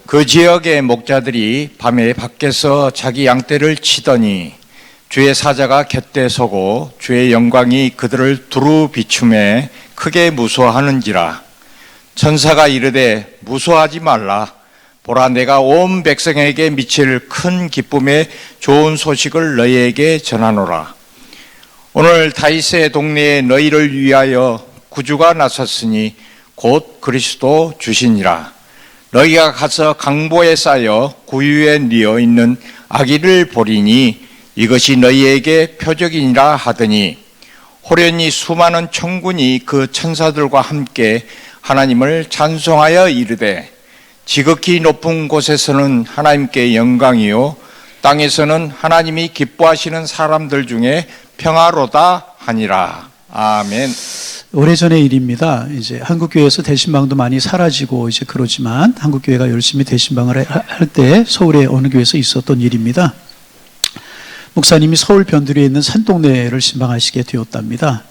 그 지역의 목자들이 밤에 밖에서 자기 양떼를 치더니 주의 사자가 곁에 서고 주의 영광이 그들을 두루 비춤에 크게 무서워하는지라. 천사가 이르되 무서워하지 말라. 보라, 내가 온 백성에게 미칠 큰 기쁨의 좋은 소식을 너희에게 전하노라. 오늘 다윗의 동네에 너희를 위하여 구주가 나섰으니 곧 그리스도 주시니라. 너희가 가서 강보에 쌓여 구유에 뉘어 있는 아기를 보리니 이것이 너희에게 표적이니라 하더니 호련히 수많은 천군이 그 천사들과 함께 하나님을 찬송하여 이르되 지극히 높은 곳에서는 하나님께 영광이요 땅에서는 하나님이 기뻐하시는 사람들 중에 평화로다 하니라. 아멘. 오래전의 일입니다. 이제 한국교회에서 대신방도 많이 사라지고 이제 그러지만 한국교회가 열심히 대신방을 할 때 서울의 어느 교회에서 있었던 일입니다. 목사님이 서울 변두리에 있는 산동네를 신방하시게 되었답니다.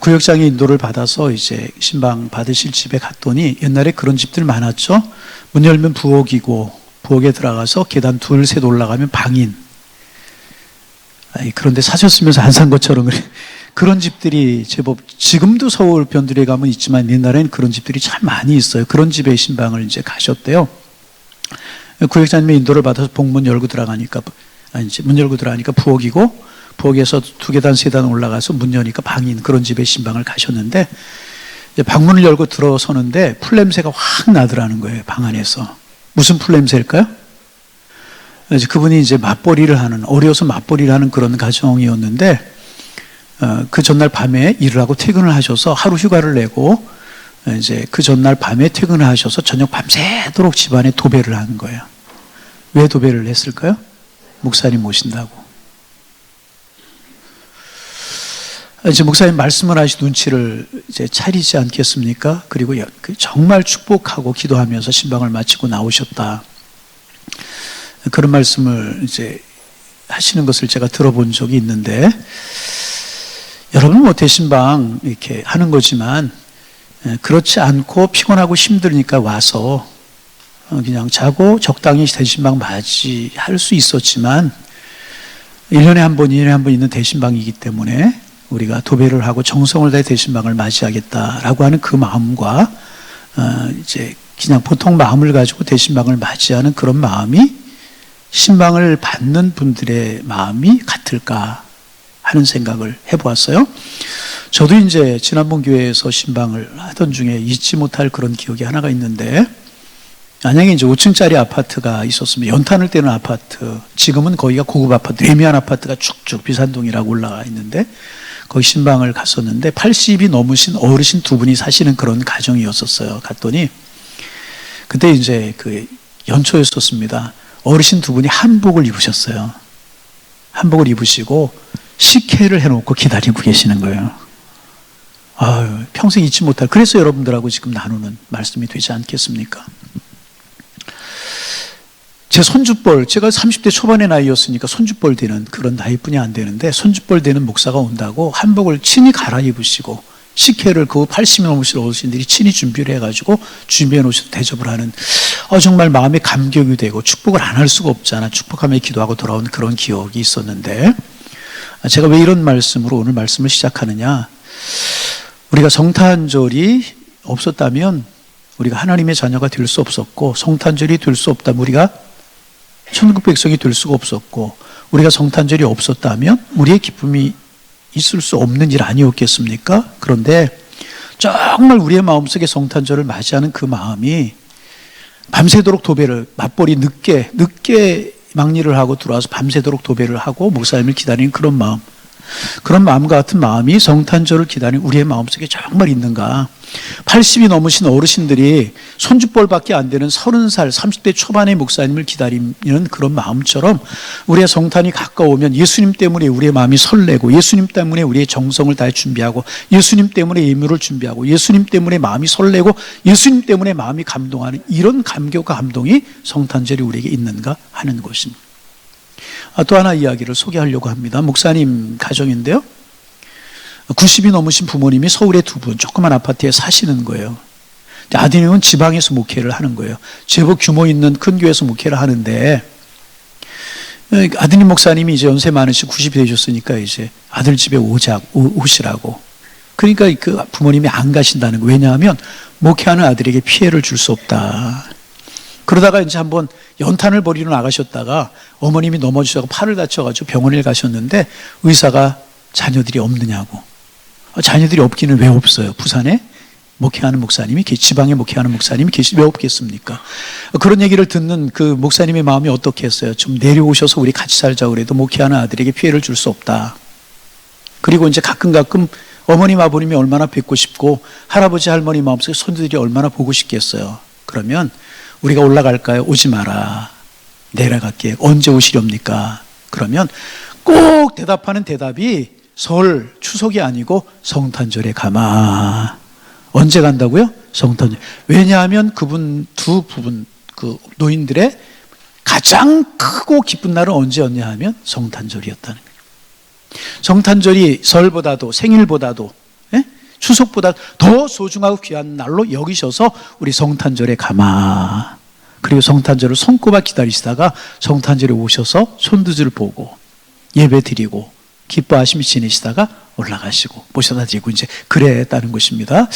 구역장의 인도를 받아서 이제 신방 받으실 집에 갔더니 옛날에 그런 집들 많았죠. 문 열면 부엌이고 부엌에 들어가서 계단 둘, 셋 올라가면 방인. 그런데 사셨으면서 안 산 것처럼 그런 집들이 제법 지금도 서울 변두리에 가면 있지만 옛날에는 그런 집들이 참 많이 있어요. 그런 집에 신방을 이제 가셨대요. 구역장님의 인도를 받아서 복문 열고 들어가니까 문 열고 들어가니까 부엌이고 부엌에서 두 계단 세 계단 올라가서 문 여니까 방인, 그런 집에 신방을 가셨는데 이제 방문을 열고 들어서는데 풀냄새가 확 나더라는 거예요. 방 안에서. 무슨 풀냄새일까요? 이제 그분이 이제 맞벌이를 하는, 어려서 맞벌이를 하는 그런 가정이었는데 그 전날 밤에 일을 하고 퇴근을 하셔서 하루 휴가를 내고 이제 그 전날 밤에 퇴근을 하셔서 저녁 밤새도록 집안에 도배를 하는 거예요. 왜 도배를 했을까요? 목사님 모신다고. 이제 목사님 말씀을 하시 눈치를 이제 차리지 않겠습니까? 그리고 정말 축복하고 기도하면서 신방을 마치고 나오셨다. 그런 말씀을 이제 하시는 것을 제가 들어본 적이 있는데, 여러분 뭐 대신방 이렇게 하는 거지만 그렇지 않고 피곤하고 힘드니까 와서 그냥 자고 적당히 대신방 맞이할 수 있었지만 1년에 한 번, 2년에 한 번 있는 대신방이기 때문에 우리가 도배를 하고 정성을 다해 대신방을 맞이하겠다라고 하는 그 마음과 이제 그냥 보통 마음을 가지고 대신방을 맞이하는 그런 마음이 신방을 받는 분들의 마음이 같을까 하는 생각을 해보았어요. 저도 이제 지난번 교회에서 신방을 하던 중에 잊지 못할 그런 기억이 하나가 있는데, 만약에 이제 5층짜리 아파트가 있었으면 연탄을 떼는 아파트, 지금은 거기가 고급 아파트, 레미안 아파트가 쭉쭉 비산동이라고 올라가 있는데 거기 신방을 갔었는데 80이 넘으신 어르신 두 분이 사시는 그런 가정이었었어요. 갔더니 그때 이제 그 연초였었습니다. 어르신 두 분이 한복을 입으셨어요. 한복을 입으시고 식혜를 해놓고 기다리고 계시는 거예요. 아유, 평생 잊지 못할, 그래서 여러분들하고 지금 나누는 말씀이 되지 않겠습니까? 제 손주뻘, 제가 30대 초반의 나이였으니까 손주뻘 되는 그런 나이뿐이 안 되는데, 손주뻘 되는 목사가 온다고 한복을 친히 갈아입으시고 식혜를 그 80이 넘으신 어르신들이 친히 준비를 해가지고 준비해 놓으셔서 대접을 하는, 정말 마음에 감격이 되고 축복을 안 할 수가 없잖아. 축복하며 기도하고 돌아온 그런 기억이 있었는데, 제가 왜 이런 말씀으로 오늘 말씀을 시작하느냐, 우리가 성탄절이 없었다면 우리가 하나님의 자녀가 될 수 없었고, 성탄절이 될 수 없다면 우리가 천국 백성이 될 수가 없었고, 우리가 성탄절이 없었다면 우리의 기쁨이 있을 수 없는 일 아니었겠습니까? 그런데 정말 우리의 마음속에 성탄절을 맞이하는 그 마음이 밤새도록 도배를, 맞벌이 늦게 막일을 하고 들어와서 밤새도록 도배를 하고 목사님을 기다리는 그런 마음과 같은 마음이 성탄절을 기다리는 우리의 마음속에 정말 있는가? 80이 넘으신 어르신들이 손주뻘밖에 안 되는 30살, 30대 초반의 목사님을 기다리는 그런 마음처럼 우리의 성탄이 가까우면 예수님 때문에 우리의 마음이 설레고, 예수님 때문에 우리의 정성을 다해 준비하고, 예수님 때문에 예물을 준비하고, 예수님 때문에 마음이 설레고, 예수님 때문에 마음이 감동하는 이런 감격과 감동이 성탄절이 우리에게 있는가 하는 것입니다. 또 하나 이야기를 소개하려고 합니다. 목사님 가정인데요, 90이 넘으신 부모님이 서울에 두 분 조그만 아파트에 사시는 거예요. 아드님은 지방에서 목회를 하는 거예요. 제법 규모 있는 큰 교회에서 목회를 하는데 아드님 목사님이 이제 연세 많으시고 90이 되셨으니까 이제 아들 집에 오시라고. 그러니까 그 부모님이 안 가신다는 거예요. 왜냐하면 목회하는 아들에게 피해를 줄 수 없다. 그러다가 이제 한번 연탄을 버리러 나가셨다가 어머님이 넘어지셔서 팔을 다쳐가지고 병원에 가셨는데 의사가 자녀들이 없느냐고. 자녀들이 없기는 왜 없어요? 부산에 목회하는 목사님이, 지방에 목회하는 목사님이 왜 없겠습니까? 그런 얘기를 듣는 그 목사님의 마음이 어떻게 했어요? 좀 내려오셔서 우리 같이 살자고 그래도 목회하는 아들에게 피해를 줄 수 없다. 그리고 이제 가끔 어머님, 아버님이 얼마나 뵙고 싶고 할아버지, 할머니 마음속에 손주들이 얼마나 보고 싶겠어요. 그러면 우리가 올라갈까요? 오지 마라. 내려갈게. 언제 오시렵니까? 그러면 꼭 대답하는 대답이 설, 추석이 아니고 성탄절에 가마. 언제 간다고요? 성탄절. 왜냐하면 두 부분, 그 노인들의 가장 크고 기쁜 날은 언제였냐 하면 성탄절이었다는 거예요. 성탄절이 설보다도 생일보다도 추석보다 더 소중하고 귀한 날로 여기셔서 우리 성탄절에 가마. 그리고 성탄절을 손꼽아 기다리시다가 성탄절에 오셔서 손두들 보고 예배 드리고 기뻐하시며 지내시다가 올라가시고 모셔다 드리고 이제 그랬다는 것입니다.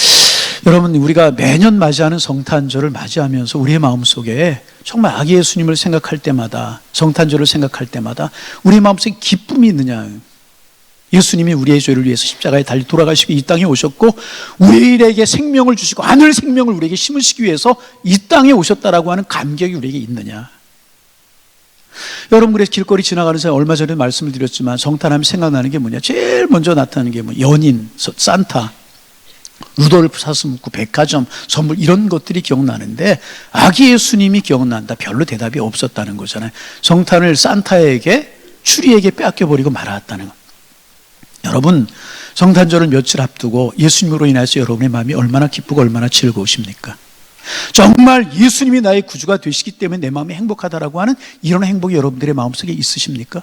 여러분, 우리가 매년 맞이하는 성탄절을 맞이하면서 우리의 마음속에 정말 아기 예수님을 생각할 때마다, 성탄절을 생각할 때마다 우리 마음속에 기쁨이 있느냐. 예수님이 우리의 죄를 위해서 십자가에 달리 돌아가시고 이 땅에 오셨고 우리에게 생명을 주시고 하늘 생명을 우리에게 심으시기 위해서 이 땅에 오셨다라고 하는 감격이 우리에게 있느냐. 여러분, 그래서 길거리 지나가는 사람 얼마 전에 말씀을 드렸지만 성탄하면 생각나는 게 뭐냐. 제일 먼저 나타나는 게 뭐 연인, 산타, 루돌프 사슴묵구, 백화점, 선물 이런 것들이 기억나는데 아기 예수님이 기억난다. 별로 대답이 없었다는 거잖아요. 성탄을 산타에게, 추리에게 빼앗겨버리고 말았다는 거. 여러분, 성탄절을 며칠 앞두고 예수님으로 인해서 여러분의 마음이 얼마나 기쁘고 얼마나 즐거우십니까? 정말 예수님이 나의 구주가 되시기 때문에 내 마음이 행복하다라고 하는 이런 행복이 여러분들의 마음속에 있으십니까?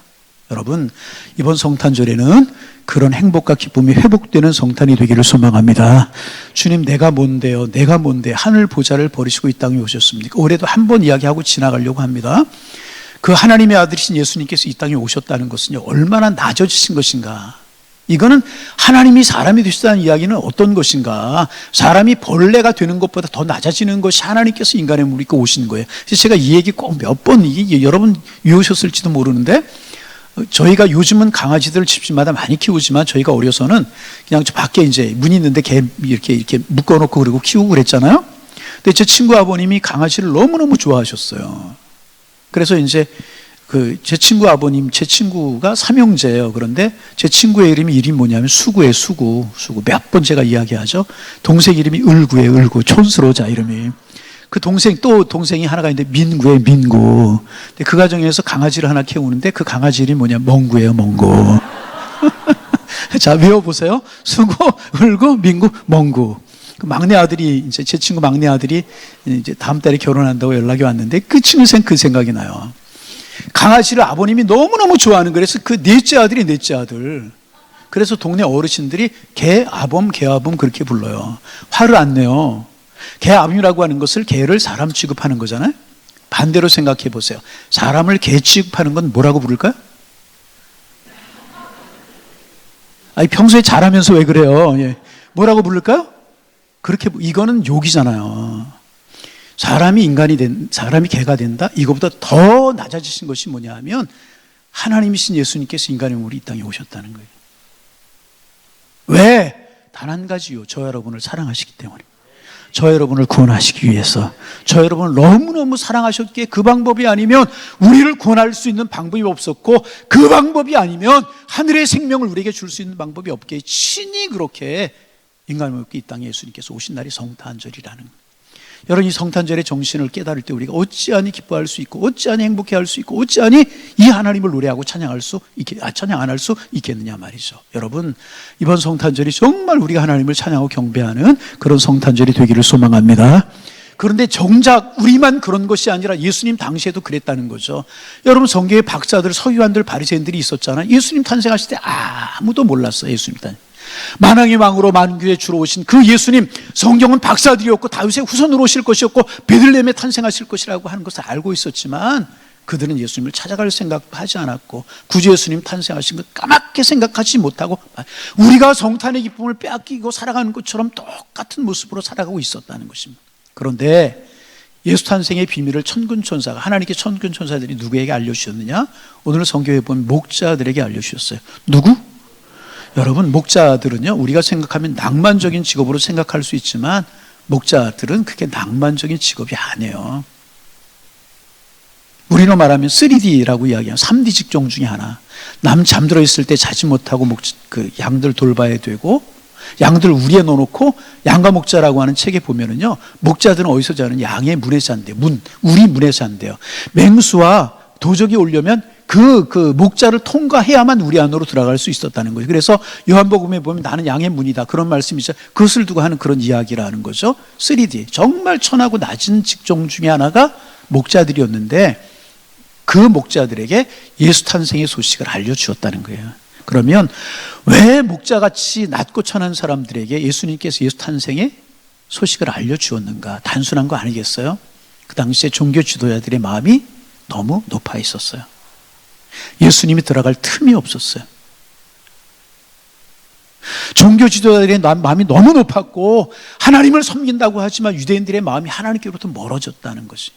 여러분, 이번 성탄절에는 그런 행복과 기쁨이 회복되는 성탄이 되기를 소망합니다. 주님, 내가 뭔데요? 내가 뭔데 하늘 보좌를 버리시고 이 땅에 오셨습니까? 올해도 한 번 이야기하고 지나가려고 합니다. 그 하나님의 아들이신 예수님께서 이 땅에 오셨다는 것은요, 얼마나 낮아지신 것인가. 이거는 하나님이 사람이 되시다는 이야기는 어떤 것인가. 사람이 벌레가 되는 것보다 더 낮아지는 것이 하나님께서 인간의 몸을 입고 오신 거예요. 그래서 제가 이 얘기 꼭 몇 번, 이게 여러분 외우셨을지도 모르는데, 저희가 요즘은 강아지들을 집집마다 많이 키우지만 저희가 어려서는 그냥 저 밖에 이제 문 있는데 개 이렇게 묶어놓고 그리고 키우고 그랬잖아요. 근데 제 친구 아버님이 강아지를 너무너무 좋아하셨어요. 그래서 이제 제 친구 아버님, 제 친구가 삼형제예요. 그런데 제 친구의 이름이 뭐냐면 수구예요. 수구. 몇 번 제가 이야기하죠. 동생 이름이 을구예요. 을구. 촌스러자 이름이. 그 동생이 하나가 있는데 민구예요. 민구. 근데 그 가정에서 강아지를 하나 키우는데 그 강아지 이름이 뭐냐? 멍구예요. 멍구. 자, 외워보세요. 수구, 을구, 민구, 멍구. 그 막내 아들이, 이제 제 친구 막내 아들이 이제 다음 달에 결혼한다고 연락이 왔는데 그 친구 그 생각이 나요. 강아지를 아버님이 너무너무 좋아하는 거예요. 그래서 그 넷째 아들이 넷째 아들. 그래서 동네 어르신들이 개아범 그렇게 불러요. 화를 안 내요. 개아범이라고 하는 것을 개를 사람 취급하는 거잖아요. 반대로 생각해 보세요. 사람을 개 취급하는 건 뭐라고 부를까요? 아니, 평소에 잘하면서 왜 그래요? 예. 뭐라고 부를까요? 그렇게, 이거는 욕이잖아요. 사람이 개가 된다? 이거보다 더 낮아지신 것이 뭐냐 하면 하나님이신 예수님께서 인간의 몸으로 이 땅에 오셨다는 거예요. 왜? 단 한 가지요. 저 여러분을 사랑하시기 때문에. 저 여러분을 구원하시기 위해서. 저 여러분을 너무너무 사랑하셨기에 그 방법이 아니면 우리를 구원할 수 있는 방법이 없었고 그 방법이 아니면 하늘의 생명을 우리에게 줄 수 있는 방법이 없기에 친히 그렇게 인간의 몸으로 이 땅에 예수님께서 오신 날이 성탄절이라는 거예요. 여러분, 이 성탄절의 정신을 깨달을 때 우리가 어찌하니 기뻐할 수 있고 어찌하니 행복해할 수 있고 어찌하니 이 하나님을 노래하고 찬양 안 할 수 있겠느냐 말이죠. 여러분, 이번 성탄절이 정말 우리가 하나님을 찬양하고 경배하는 그런 성탄절이 되기를 소망합니다. 그런데 정작 우리만 그런 것이 아니라 예수님 당시에도 그랬다는 거죠. 여러분, 성경의 박사들, 서기관들, 바리새인들이 있었잖아요. 예수님 탄생하실 때 아무도 몰랐어요. 예수님 탄생. 만왕의 왕으로 만국의 주로 오신 그 예수님, 성경은 박사들이었고 다윗의 후손으로 오실 것이었고 베들레헴에 탄생하실 것이라고 하는 것을 알고 있었지만 그들은 예수님을 찾아갈 생각도 하지 않았고 구주 예수님 탄생하신 것 까맣게 생각하지 못하고 우리가 성탄의 기쁨을 빼앗기고 살아가는 것처럼 똑같은 모습으로 살아가고 있었다는 것입니다. 그런데 예수 탄생의 비밀을 천군천사가, 하나님께 천군천사들이 누구에게 알려주셨느냐? 오늘 성경에 보면 목자들에게 알려주셨어요. 누구? 여러분, 목자들은요, 우리가 생각하면 낭만적인 직업으로 생각할 수 있지만 목자들은 그게 낭만적인 직업이 아니에요. 우리로 말하면 3D라고 이야기해요. 3D 직종 중에 하나. 남 잠들어 있을 때 자지 못하고 양들 돌봐야 되고, 양들 우리에 넣어놓고 양과 목자라고 하는 책에 보면은요, 목자들은 어디서 자는? 양의 문에 잔대요. 우리 문에 잔대요. 맹수와 도적이 오려면 그 목자를 통과해야만 우리 안으로 들어갈 수 있었다는 거예요. 그래서 요한복음에 보면 나는 양의 문이다, 그런 말씀이 있어요. 그것을 두고 하는 그런 이야기라는 거죠. 3D. 정말 천하고 낮은 직종 중에 하나가 목자들이었는데 그 목자들에게 예수 탄생의 소식을 알려주었다는 거예요. 그러면 왜 목자같이 낮고 천한 사람들에게 예수님께서 예수 탄생의 소식을 알려주었는가? 단순한 거 아니겠어요? 그 당시에 종교 지도자들의 마음이 너무 높아 있었어요. 예수님이 들어갈 틈이 없었어요. 종교 지도자들의 마음이 너무 높았고 하나님을 섬긴다고 하지만 유대인들의 마음이 하나님께로부터 멀어졌다는 것이,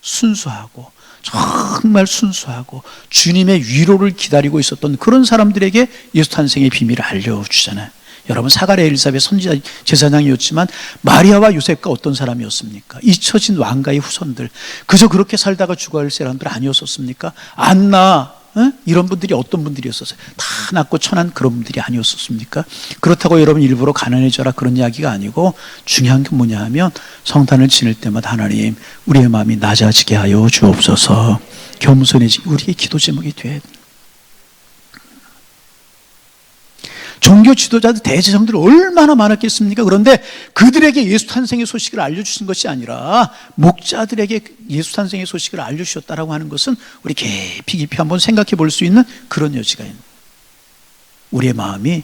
순수하고 정말 순수하고 주님의 위로를 기다리고 있었던 그런 사람들에게 예수 탄생의 비밀을 알려주잖아요. 여러분, 사가랴 엘리사벳 선지자 제사장이었지만 마리아와 요셉과 어떤 사람이었습니까? 잊혀진 왕가의 후손들, 그저 그렇게 살다가 죽어갈 사람들 아니었었습니까? 안나, 이런 분들이 어떤 분들이었었어요? 다 낮고 천한 그런 분들이 아니었었습니까? 그렇다고 여러분 일부러 가난해져라 그런 이야기가 아니고, 중요한 게 뭐냐 하면 성탄을 지낼 때마다 하나님, 우리의 마음이 낮아지게 하여 주옵소서, 겸손해지게, 우리의 기도 제목이 돼야 됩니다. 종교 지도자들, 대제사장들 얼마나 많았겠습니까? 그런데 그들에게 예수 탄생의 소식을 알려주신 것이 아니라 목자들에게 예수 탄생의 소식을 알려주셨다라고 하는 것은 우리 깊이 한번 생각해 볼 수 있는 그런 여지가 있는, 우리의 마음이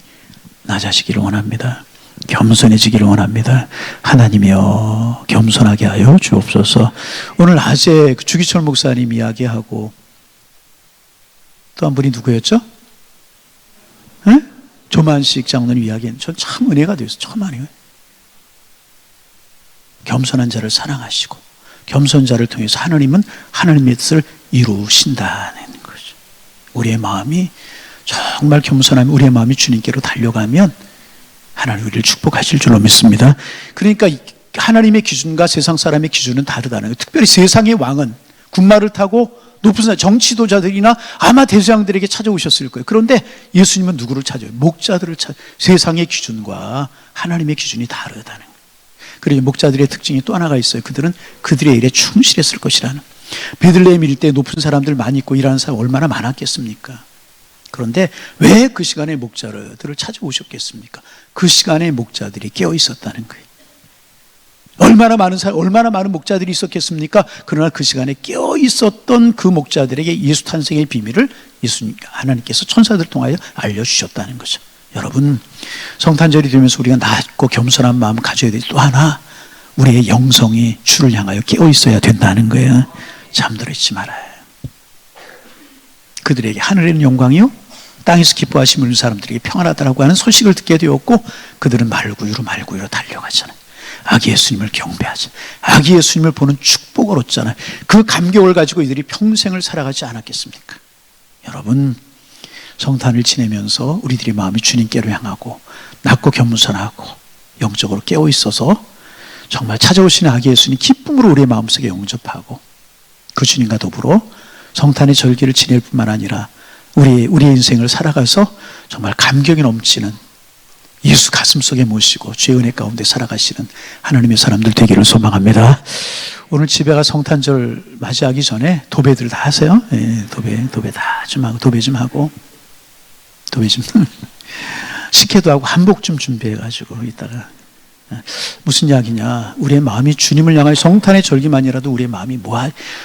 낮아지기를 원합니다. 겸손해지기를 원합니다. 하나님이여 겸손하게 하여 주옵소서. 오늘 낮에 주기철 목사님 이야기하고 또 한 분이 누구였죠? 조만식 장로님 이야기는 전 참 은혜가 되었어요. 참 은혜가. 겸손한 자를 사랑하시고 겸손한 자를 통해서 하나님은 하나님의 뜻을 이루신다는 거죠. 우리의 마음이 정말 겸손하면, 우리의 마음이 주님께로 달려가면 하나님 우리를 축복하실 줄로 믿습니다. 그러니까 하나님의 기준과 세상 사람의 기준은 다르다는 거예요. 특별히 세상의 왕은 군마를 타고 높은 정치도자들이나 아마 대제사장들에게 찾아오셨을 거예요. 그런데 예수님은 누구를 찾아요? 목자들을 찾아요. 세상의 기준과 하나님의 기준이 다르다는 거예요. 그리고 목자들의 특징이 또 하나가 있어요. 그들은 그들의 일에 충실했을 것이라는. 베들레헴 일대에 높은 사람들 많이 있고 일하는 사람 얼마나 많았겠습니까? 그런데 왜 그 시간에 목자들을 찾아오셨겠습니까? 그 시간에 목자들이 깨어 있었다는 거예요. 얼마나 많은 목자들이 있었겠습니까? 그러나 그 시간에 깨어 있었던 그 목자들에게 예수 탄생의 비밀을 하나님께서 천사들을 통하여 알려주셨다는 거죠. 여러분, 성탄절이 되면서 우리가 낮고 겸손한 마음 가져야 될 또 하나, 우리의 영성이 주를 향하여 깨어 있어야 된다는 거예요. 잠들어 있지 말아요. 그들에게 하늘에는 영광이요 땅에서 기뻐하심을 사람들에게 평안하다라고 하는 소식을 듣게 되었고, 그들은 말구유로 달려가잖아요. 아기 예수님을 경배하자. 아기 예수님을 보는 축복을 얻잖아요. 그 감격을 가지고 이들이 평생을 살아가지 않았겠습니까? 여러분, 성탄을 지내면서 우리들의 마음이 주님께로 향하고 낮고 겸손하고 영적으로 깨어 있어서 정말 찾아오시는 아기 예수님 기쁨으로 우리의 마음속에 영접하고 그 주님과 더불어 성탄의 절기를 지낼 뿐만 아니라 우리의 인생을 살아가서 정말 감격이 넘치는 예수 가슴속에 모시고 주의 은혜 가운데 살아가시는 하나님의 사람들 되기를 소망합니다. 오늘 집에 가 성탄절 맞이하기 전에 도배들 다 하세요. 예, 도배 다 좀 하고, 도배 좀 식혜도 하고 한복 좀 준비해가지고 이따가. 무슨 이야기냐, 우리의 마음이 주님을 향할 성탄의 절기만이라도 우리의 마음이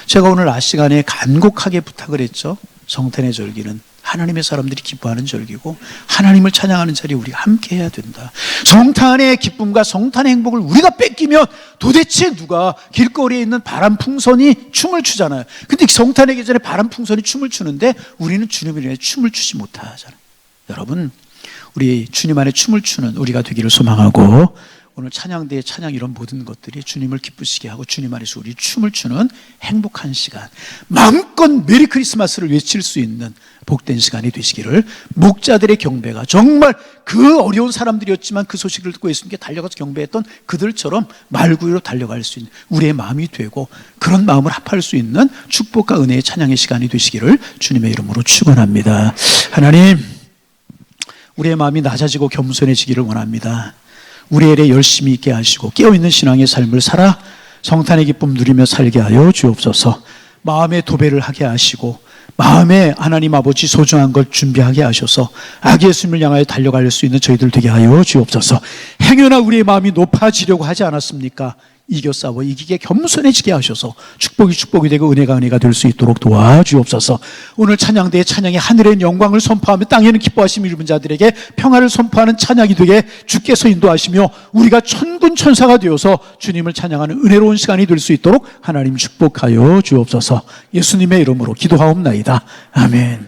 제가 오늘 낮 시간에 간곡하게 부탁을 했죠. 성탄의 절기는 하나님의 사람들이 기뻐하는 절기고 하나님을 찬양하는 자리에 우리가 함께 해야 된다. 성탄의 기쁨과 성탄의 행복을 우리가 뺏기면 도대체 누가 길거리에 있는 바람풍선이 춤을 추잖아요. 근데 성탄의 계절에 바람풍선이 춤을 추는데 우리는 주님을 위해 춤을 추지 못하잖아요. 여러분, 우리 주님 안에 춤을 추는 우리가 되기를 소망하고, 오늘 찬양대의 찬양 이런 모든 것들이 주님을 기쁘시게 하고 주님 안에서 우리 춤을 추는 행복한 시간, 마음껏 메리 크리스마스를 외칠 수 있는 복된 시간이 되시기를, 목자들의 경배가 정말 그 어려운 사람들이었지만 그 소식을 듣고 예수님께 달려가서 경배했던 그들처럼 말구이로 달려갈 수 있는 우리의 마음이 되고, 그런 마음을 합할 수 있는 축복과 은혜의 찬양의 시간이 되시기를 주님의 이름으로 축원합니다. 하나님, 우리의 마음이 낮아지고 겸손해지기를 원합니다. 우리의 일에 열심히 있게 하시고 깨어있는 신앙의 삶을 살아 성탄의 기쁨 누리며 살게 하여 주옵소서. 마음의 도배를 하게 하시고 마음에 하나님 아버지 소중한 걸 준비하게 하셔서 아기 예수님을 향하여 달려갈 수 있는 저희들 되게 하여 주옵소서. 행여나 우리의 마음이 높아지려고 하지 않았습니까? 이겨 싸워 이기게 겸손해지게 하셔서 축복이 축복이 되고 은혜가 은혜가 될 수 있도록 도와주옵소서. 오늘 찬양대의 찬양이 하늘의 영광을 선포하며 땅에는 기뻐하심을 입은 자들에게 평화를 선포하는 찬양이 되게 주께서 인도하시며 우리가 천군 천사가 되어서 주님을 찬양하는 은혜로운 시간이 될 수 있도록 하나님 축복하여 주옵소서. 예수님의 이름으로 기도하옵나이다. 아멘.